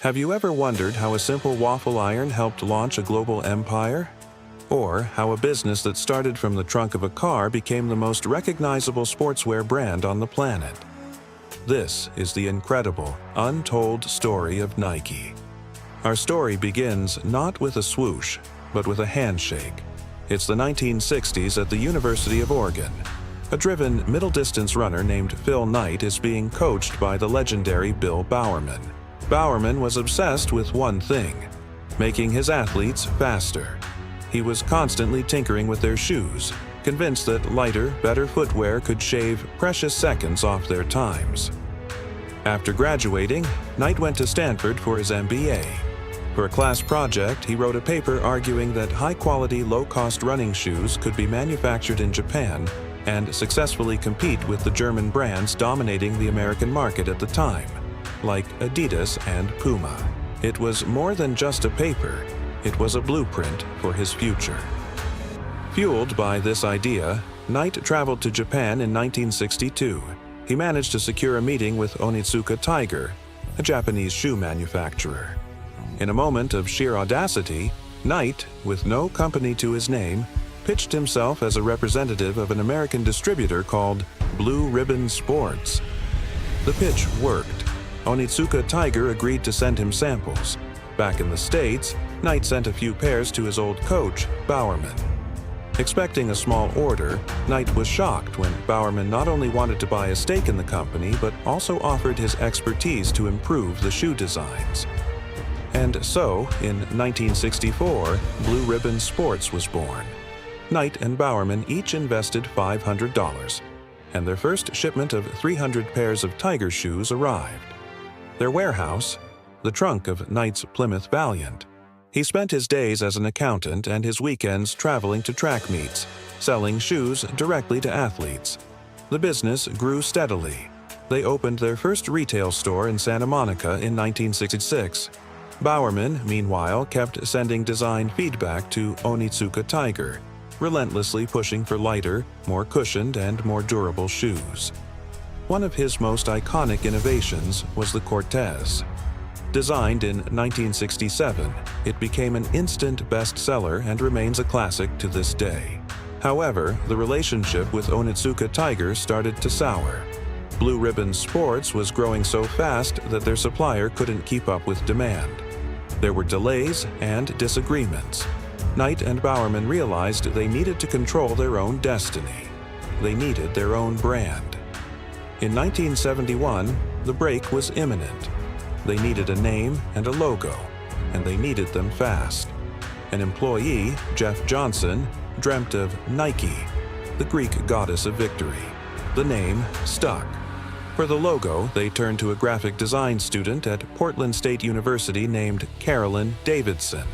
Have you ever wondered how a simple waffle iron helped launch a global empire? Or how a business that started from the trunk of a car became the most recognizable sportswear brand on the planet? This is the incredible, untold story of Nike. Our story begins not with a swoosh, but with a handshake. It's the 1960s at the University of Oregon. A driven, middle-distance runner named Phil Knight is being coached by the legendary Bill Bowerman. Bowerman was obsessed with one thing: making his athletes faster. He was constantly tinkering with their shoes, convinced that lighter, better footwear could shave precious seconds off their times. After graduating, Knight went to Stanford for his MBA. For a class project, he wrote a paper arguing that high-quality, low-cost running shoes could be manufactured in Japan and successfully compete with the German brands dominating the American market at the time, like Adidas and Puma. It was more than just a paper, it was a blueprint for his future. Fueled by this idea, Knight traveled to Japan in 1962. He managed to secure a meeting with Onitsuka Tiger, a Japanese shoe manufacturer. In a moment of sheer audacity, Knight, with no company to his name, pitched himself as a representative of an American distributor called Blue Ribbon Sports. The pitch worked. Onitsuka Tiger agreed to send him samples. Back in the States, Knight sent a few pairs to his old coach, Bowerman. Expecting a small order, Knight was shocked when Bowerman not only wanted to buy a stake in the company, but also offered his expertise to improve the shoe designs. And so, in 1964, Blue Ribbon Sports was born. Knight and Bowerman each invested $500, and their first shipment of 300 pairs of Tiger shoes arrived. Their warehouse, the trunk of Knight's Plymouth Valiant. He spent his days as an accountant and his weekends traveling to track meets, selling shoes directly to athletes. The business grew steadily. They opened their first retail store in Santa Monica in 1966. Bowerman, meanwhile, kept sending design feedback to Onitsuka Tiger, relentlessly pushing for lighter, more cushioned, and more durable shoes. One of his most iconic innovations was the Cortez. Designed in 1967, it became an instant bestseller and remains a classic to this day. However, the relationship with Onitsuka Tiger started to sour. Blue Ribbon Sports was growing so fast that their supplier couldn't keep up with demand. There were delays and disagreements. Knight and Bowerman realized they needed to control their own destiny. They needed their own brand. In 1971, the break was imminent. They needed a name and a logo, and they needed them fast. An employee, Jeff Johnson, dreamt of Nike, the Greek goddess of victory. The name stuck. For the logo, they turned to a graphic design student at Portland State University named Carolyn Davidson.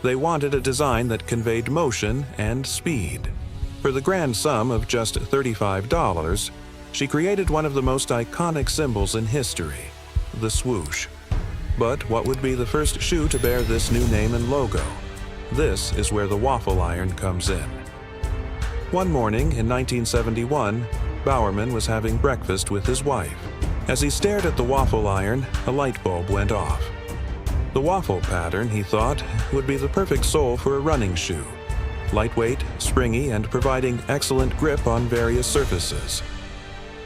They wanted a design that conveyed motion and speed. For the grand sum of just $35, she created one of the most iconic symbols in history, the swoosh. But what would be the first shoe to bear this new name and logo? This is where the waffle iron comes in. One morning in 1971, Bowerman was having breakfast with his wife. As he stared at the waffle iron, a light bulb went off. The waffle pattern, he thought, would be the perfect sole for a running shoe. Lightweight, springy, and providing excellent grip on various surfaces.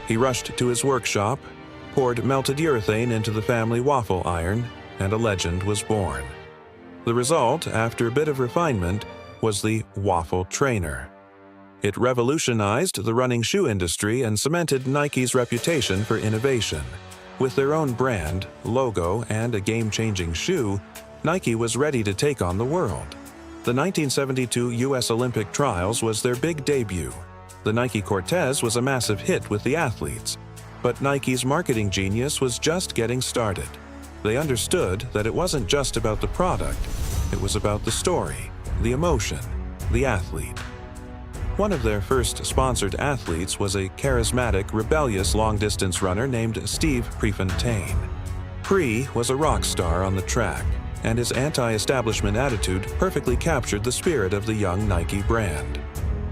He rushed to his workshop, poured melted urethane into the family waffle iron, and a legend was born. The result, after a bit of refinement, was the Waffle Trainer. It revolutionized the running shoe industry and cemented Nike's reputation for innovation. With their own brand, logo, and a game-changing shoe, Nike was ready to take on the world. The 1972 U.S. Olympic trials was their big debut. The Nike Cortez was a massive hit with the athletes. But Nike's marketing genius was just getting started. They understood that it wasn't just about the product, it was about the story, the emotion, the athlete. One of their first sponsored athletes was a charismatic, rebellious long-distance runner named Steve Prefontaine. Pre was a rock star on the track, and his anti-establishment attitude perfectly captured the spirit of the young Nike brand.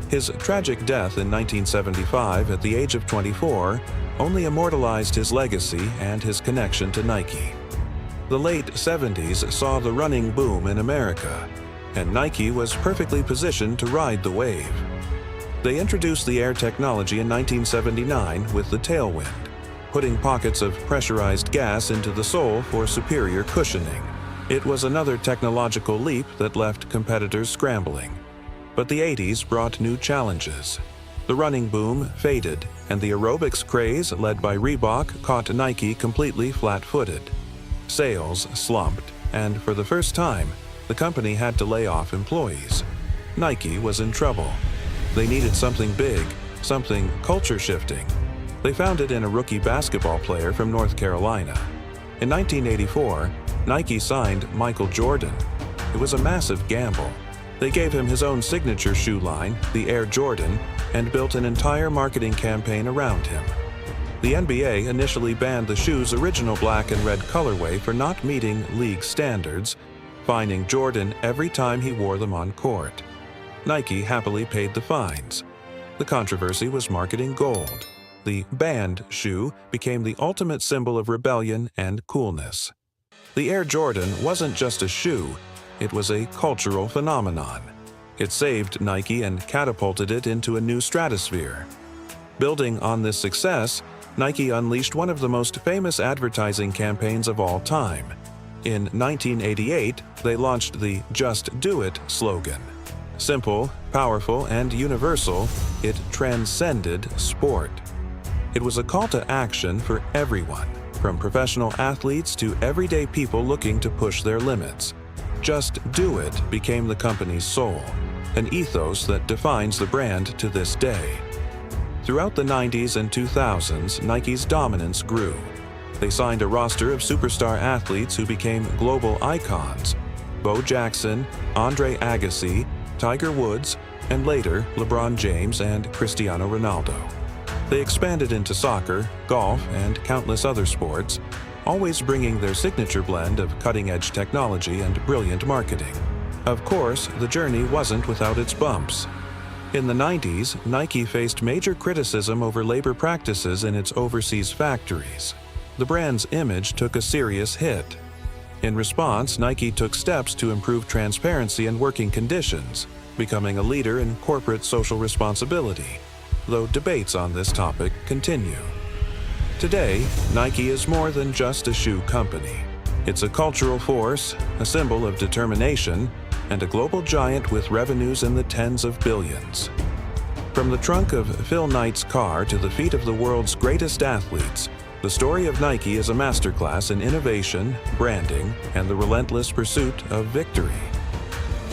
His tragic death in 1975 at the age of 24 only immortalized his legacy and his connection to Nike. The late 70s saw the running boom in America, and Nike was perfectly positioned to ride the wave. They introduced the Air technology in 1979 with the Tailwind, putting pockets of pressurized gas into the sole for superior cushioning. It was another technological leap that left competitors scrambling. But the 80s brought new challenges. The running boom faded, and the aerobics craze led by Reebok caught Nike completely flat-footed. Sales slumped, and for the first time, the company had to lay off employees. Nike was in trouble. They needed something big, something culture-shifting. They found it in a rookie basketball player from North Carolina. In 1984, Nike signed Michael Jordan. It was a massive gamble. They gave him his own signature shoe line, the Air Jordan, and built an entire marketing campaign around him. The NBA initially banned the shoe's original black and red colorway for not meeting league standards, fining Jordan every time he wore them on court. Nike happily paid the fines. The controversy was marketing gold. The banned shoe became the ultimate symbol of rebellion and coolness. The Air Jordan wasn't just a shoe, it was a cultural phenomenon. It saved Nike and catapulted it into a new stratosphere. Building on this success, Nike unleashed one of the most famous advertising campaigns of all time. In 1988, they launched the "Just Do It" slogan. Simple, powerful, and universal, it transcended sport. It was a call to action for everyone, from professional athletes to everyday people looking to push their limits. Just Do It became the company's soul, an ethos that defines the brand to this day. Throughout the 90s and 2000s, Nike's dominance grew. They signed a roster of superstar athletes who became global icons: Bo Jackson, Andre Agassi, Tiger Woods, and later LeBron James and Cristiano Ronaldo. They expanded into soccer, golf, and countless other sports, always bringing their signature blend of cutting-edge technology and brilliant marketing. Of course, the journey wasn't without its bumps. In the 90s, Nike faced major criticism over labor practices in its overseas factories. The brand's image took a serious hit. In response, Nike took steps to improve transparency and working conditions, becoming a leader in corporate social responsibility, though debates on this topic continue. Today, Nike is more than just a shoe company. It's a cultural force, a symbol of determination, and a global giant with revenues in the tens of billions. From the trunk of Phil Knight's car to the feet of the world's greatest athletes, the story of Nike is a masterclass in innovation, branding, and the relentless pursuit of victory.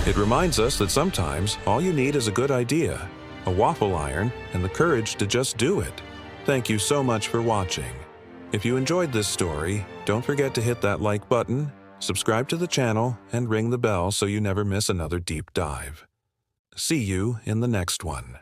It reminds us that sometimes all you need is a good idea, a waffle iron, and the courage to just do it. Thank you so much for watching. If you enjoyed this story, don't forget to hit that like button, subscribe to the channel, and ring the bell so you never miss another deep dive. See you in the next one.